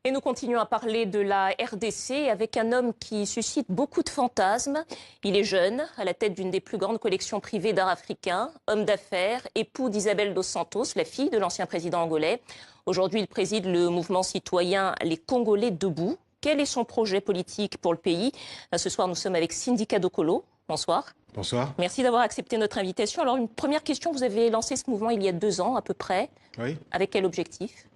Et nous continuons à parler de la RDC avec un homme qui suscite beaucoup de fantasmes. Il est jeune, à la tête d'une des plus grandes collections privées d'art africain, homme d'affaires, époux d'Isabel dos Santos, la fille de l'ancien président angolais. Aujourd'hui, il préside le mouvement citoyen Les Congolais debout. Quel est son projet politique pour le pays? Ce soir, nous sommes avec Sindika Dokolo. Bonsoir. Bonsoir. Merci d'avoir accepté notre invitation. Alors, une première question, vous avez lancé ce mouvement il y a 2 ans à peu près. Oui. Avec quel objectif?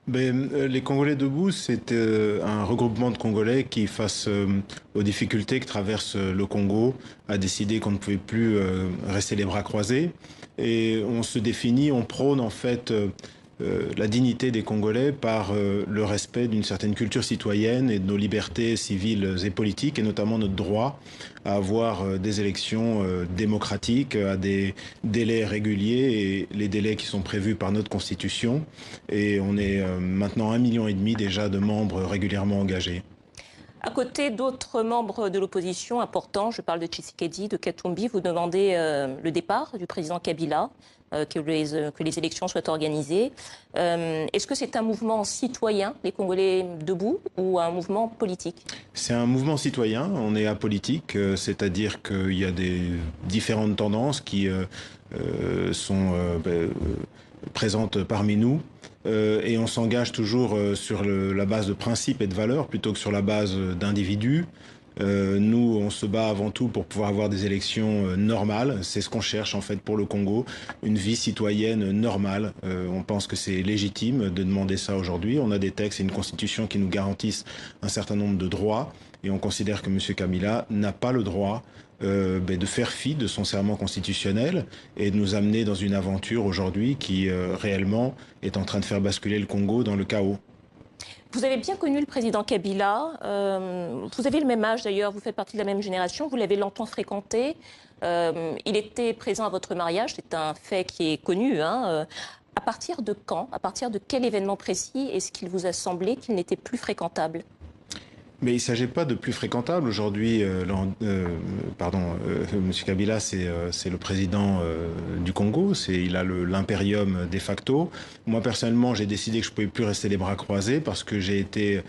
Les Congolais debout, c'est un regroupement de Congolais qui, face aux difficultés que traverse le Congo, a décidé qu'on ne pouvait plus rester les bras croisés. Et on se définit, on prône en fait la dignité des Congolais par le respect d'une certaine culture citoyenne et de nos libertés civiles et politiques, et notamment notre droit à avoir des élections démocratiques à des délais réguliers, et les délais qui sont prévus par notre Constitution. Et on est maintenant 1,5 million déjà de membres régulièrement engagés. À côté d'autres membres de l'opposition importants, je parle de Tshisekedi, de Katumbi, vous demandez le départ du président Kabila, que les élections soient organisées. Est-ce que c'est un mouvement citoyen, les Congolais debout, ou un mouvement politique? C'est un mouvement citoyen, on est apolitique, c'est-à-dire qu'il y a des différentes tendances qui sont présentes parmi nous. Et on s'engage toujours sur la base de principes et de valeurs plutôt que sur la base d'individus. Nous, on se bat avant tout pour pouvoir avoir des élections normales. C'est ce qu'on cherche en fait pour le Congo, une vie citoyenne normale. On pense que c'est légitime de demander ça aujourd'hui. On a des textes et une constitution qui nous garantissent un certain nombre de droits. Et on considère que M. Kabila n'a pas le droit de faire fi de son serment constitutionnel et de nous amener dans une aventure aujourd'hui qui réellement est en train de faire basculer le Congo dans le chaos. Vous avez bien connu le président Kabila. Vous avez le même âge d'ailleurs, vous faites partie de la même génération, vous l'avez longtemps fréquenté. Il était présent à votre mariage, c'est un fait qui est connu. À partir de quand, à partir de quel événement précis est-ce qu'il vous a semblé qu'il n'était plus fréquentable? Mais il ne s'agit pas de plus fréquentable. Aujourd'hui, M. Kabila, c'est le président du Congo. Il a l'impérium de facto. Moi, personnellement, j'ai décidé que je ne pouvais plus rester les bras croisés parce que j'ai été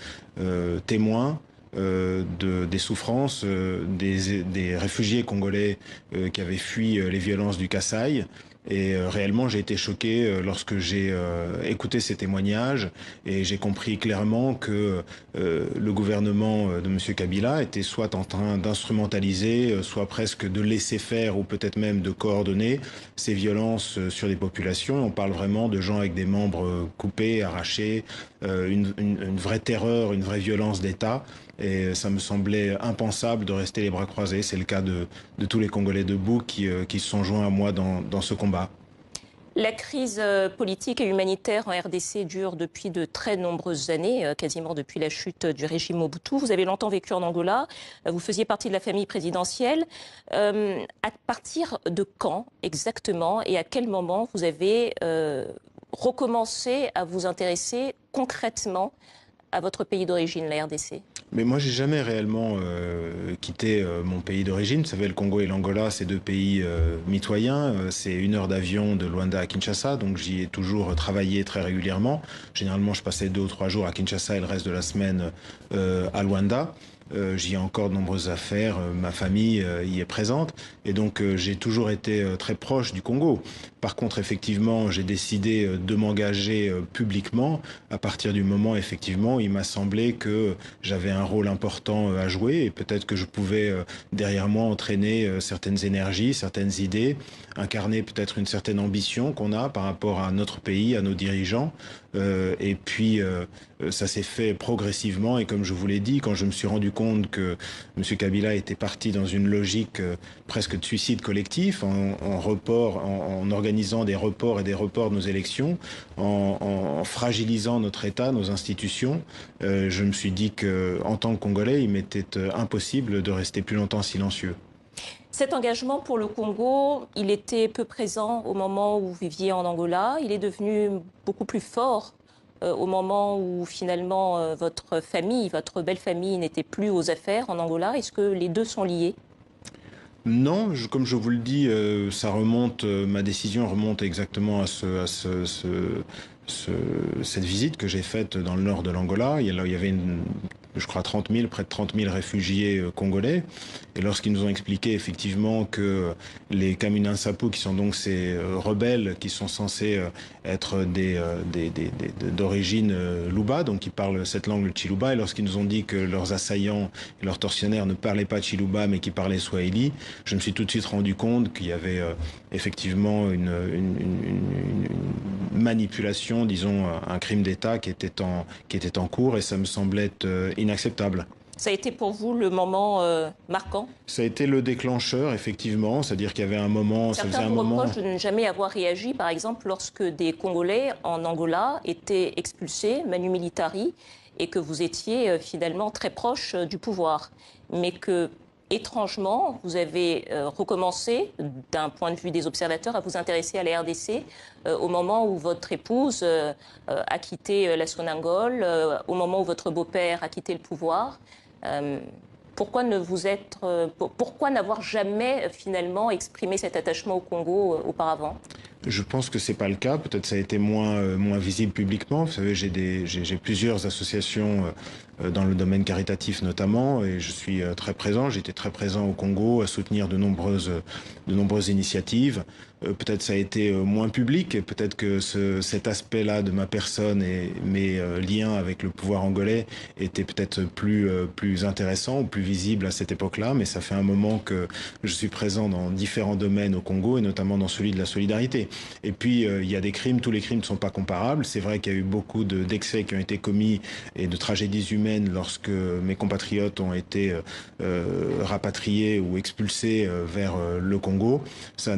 témoin des souffrances des réfugiés congolais qui avaient fui les violences du Kasaï. Et réellement, j'ai été choqué lorsque j'ai écouté ces témoignages et j'ai compris clairement que le gouvernement de M. Kabila était soit en train d'instrumentaliser, soit presque de laisser faire ou peut-être même de coordonner ces violences sur les populations. On parle vraiment de gens avec des membres coupés, arrachés, une vraie terreur, une vraie violence d'État. Et ça me semblait impensable de rester les bras croisés. C'est le cas de tous les Congolais debout qui se sont joints à moi dans ce combat. La crise politique et humanitaire en RDC dure depuis de très nombreuses années, quasiment depuis la chute du régime Mobutu. Vous avez longtemps vécu en Angola, vous faisiez partie de la famille présidentielle. À partir de quand exactement et à quel moment vous avez recommencé à vous intéresser concrètement à votre pays d'origine, la RDC? Mais moi, j'ai jamais réellement quitté mon pays d'origine. Vous savez, le Congo et l'Angola, c'est 2 pays mitoyens. C'est 1 heure d'avion de Luanda à Kinshasa, donc j'y ai toujours travaillé très régulièrement. Généralement, je passais 2 ou 3 jours à Kinshasa et le reste de la semaine à Luanda. J'y ai encore de nombreuses affaires, ma famille y est présente et donc j'ai toujours été très proche du Congo. Par contre, effectivement, j'ai décidé de m'engager publiquement à partir du moment, effectivement, où il m'a semblé que j'avais un rôle important à jouer et peut-être que je pouvais derrière moi entraîner certaines énergies, certaines idées, incarner peut-être une certaine ambition qu'on a par rapport à notre pays, à nos dirigeants. Et puis, ça s'est fait progressivement et comme je vous l'ai dit, quand je me suis rendu compte que M. Kabila était parti dans une logique presque de suicide collectif, en organisant des reports et des reports de nos élections, en fragilisant notre État, nos institutions, je me suis dit qu'en tant que Congolais, il m'était impossible de rester plus longtemps silencieux. Cet engagement pour le Congo, il était peu présent au moment où vous viviez en Angola. Il est devenu beaucoup plus fort au moment où finalement votre famille, votre belle famille n'était plus aux affaires en Angola. Est-ce que les deux sont liés? Non, comme je vous le dis, ça remonte, ma décision remonte exactement à cette visite que j'ai faite dans le nord de l'Angola. Il y avait je crois près de 30 000 réfugiés congolais. Et lorsqu'ils nous ont expliqué effectivement que les Kamina-Nsapu, qui sont donc ces rebelles qui sont censés être d'origine Luba, donc qui parlent cette langue, le Chiluba, et lorsqu'ils nous ont dit que leurs assaillants et leurs tortionnaires ne parlaient pas Chiluba mais qui parlaient Swahili, je me suis tout de suite rendu compte qu'il y avait effectivement une manipulation, disons un crime d'État qui était en cours, et ça me semblait inacceptable. Ça a été pour vous le moment marquant? Ça a été le déclencheur, effectivement. C'est-à-dire qu'il y avait un moment... Certains vous reprochent de ne jamais avoir réagi, par exemple, lorsque des Congolais en Angola étaient expulsés, manu militari, et que vous étiez finalement très proche du pouvoir. Mais que, étrangement, vous avez recommencé, d'un point de vue des observateurs, à vous intéresser à la RDC au moment où votre épouse a quitté la Sonangol, au moment où votre beau-père a quitté le pouvoir. Pourquoi n'avoir jamais finalement exprimé cet attachement au Congo auparavant? Je pense que c'est pas le cas. Peut-être ça a été moins visible publiquement. Vous savez, j'ai plusieurs associations dans le domaine caritatif notamment, et je suis très présent. J'étais très présent au Congo à soutenir de nombreuses initiatives. Peut-être ça a été moins public, et peut-être que cet aspect-là de ma personne et mes liens avec le pouvoir angolais étaient peut-être plus intéressants ou plus visibles à cette époque-là. Mais ça fait un moment que je suis présent dans différents domaines au Congo, et notamment dans celui de la solidarité. Et puis, il y a des crimes, tous les crimes ne sont pas comparables. C'est vrai qu'il y a eu beaucoup d'excès qui ont été commis et de tragédies humaines lorsque mes compatriotes ont été rapatriés ou expulsés vers le Congo. C'est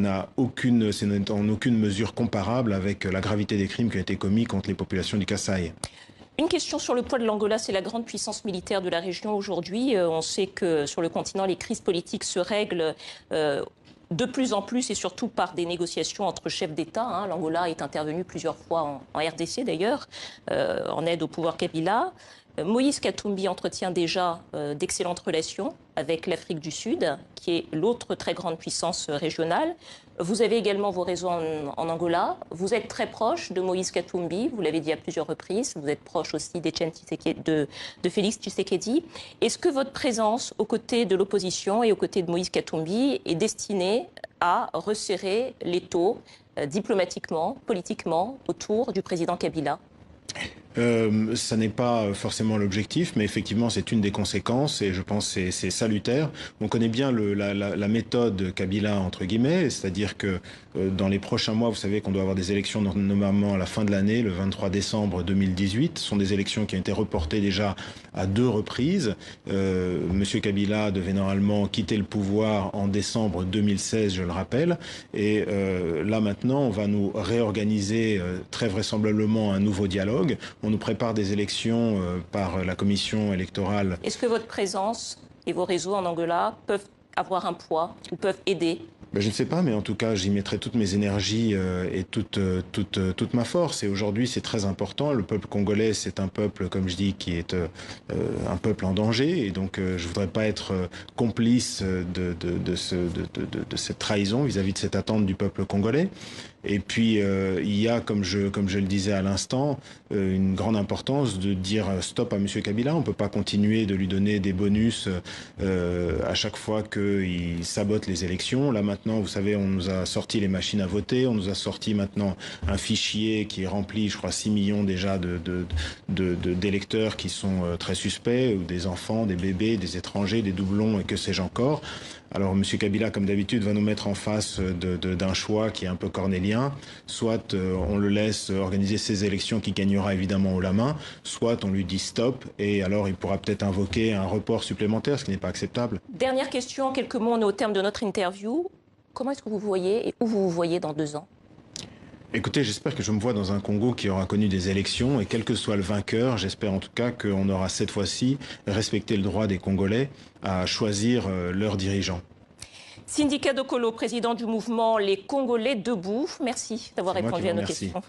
en aucune mesure comparable avec la gravité des crimes qui ont été commis contre les populations du Kasaï. Une question sur le poids de l'Angola, c'est la grande puissance militaire de la région aujourd'hui. On sait que sur le continent, les crises politiques se règlent de plus en plus, et surtout par des négociations entre chefs d'État. L'Angola est intervenu plusieurs fois en RDC d'ailleurs, en aide au pouvoir Kabila. Moïse Katumbi entretient déjà d'excellentes relations avec l'Afrique du Sud, qui est l'autre très grande puissance régionale. Vous avez également vos réseaux en Angola. Vous êtes très proche de Moïse Katumbi, vous l'avez dit à plusieurs reprises. Vous êtes proche aussi de Félix Tshisekedi. Est-ce que votre présence aux côtés de l'opposition et aux côtés de Moïse Katumbi est destinée à resserrer l'étau diplomatiquement, politiquement, autour du président Kabila ? Ça n'est pas forcément l'objectif, mais effectivement c'est une des conséquences, et je pense que c'est salutaire. On connaît bien la méthode Kabila entre guillemets, c'est-à-dire que dans les prochains mois, vous savez qu'on doit avoir des élections normalement à la fin de l'année, le 23 décembre 2018. Ce sont des élections qui ont été reportées déjà à 2 reprises. Monsieur Kabila devait normalement quitter le pouvoir en décembre 2016, je le rappelle, et là maintenant on va nous réorganiser très vraisemblablement un nouveau dialogue. On nous prépare des élections par la commission électorale. Est-ce que votre présence et vos réseaux en Angola peuvent avoir un poids ou peuvent aider ? Je ne sais pas, mais en tout cas, j'y mettrai toutes mes énergies et toute ma force. Et aujourd'hui, c'est très important. Le peuple congolais, c'est un peuple, comme je dis, qui est un peuple en danger. Et donc, je voudrais pas être complice de cette trahison vis-à-vis de cette attente du peuple congolais. Et puis, il y a, comme je le disais à l'instant, une grande importance de dire stop à M. Kabila. On ne peut pas continuer de lui donner des bonus à chaque fois qu'il sabote les élections. Là, maintenant, vous savez, on nous a sorti les machines à voter. On nous a sorti maintenant un fichier qui est rempli, je crois, 6 millions déjà d'électeurs qui sont très suspects, ou des enfants, des bébés, des étrangers, des doublons et que sais-je encore. Alors, M. Kabila, comme d'habitude, va nous mettre en face d'un choix qui est un peu cornélien. Soit on le laisse organiser ses élections qui gagnera évidemment haut la main, soit on lui dit stop, et alors il pourra peut-être invoquer un report supplémentaire, ce qui n'est pas acceptable. Dernière question, en quelques mots, on est au terme de notre interview. Comment est-ce que vous voyez et où vous vous voyez dans 2 ans ? Écoutez, j'espère que je me vois dans un Congo qui aura connu des élections, et quel que soit le vainqueur, j'espère en tout cas qu'on aura cette fois-ci respecté le droit des Congolais à choisir leurs dirigeants. Sindika Dokolo, président du mouvement Les Congolais Debout, merci d'avoir répondu à nos questions.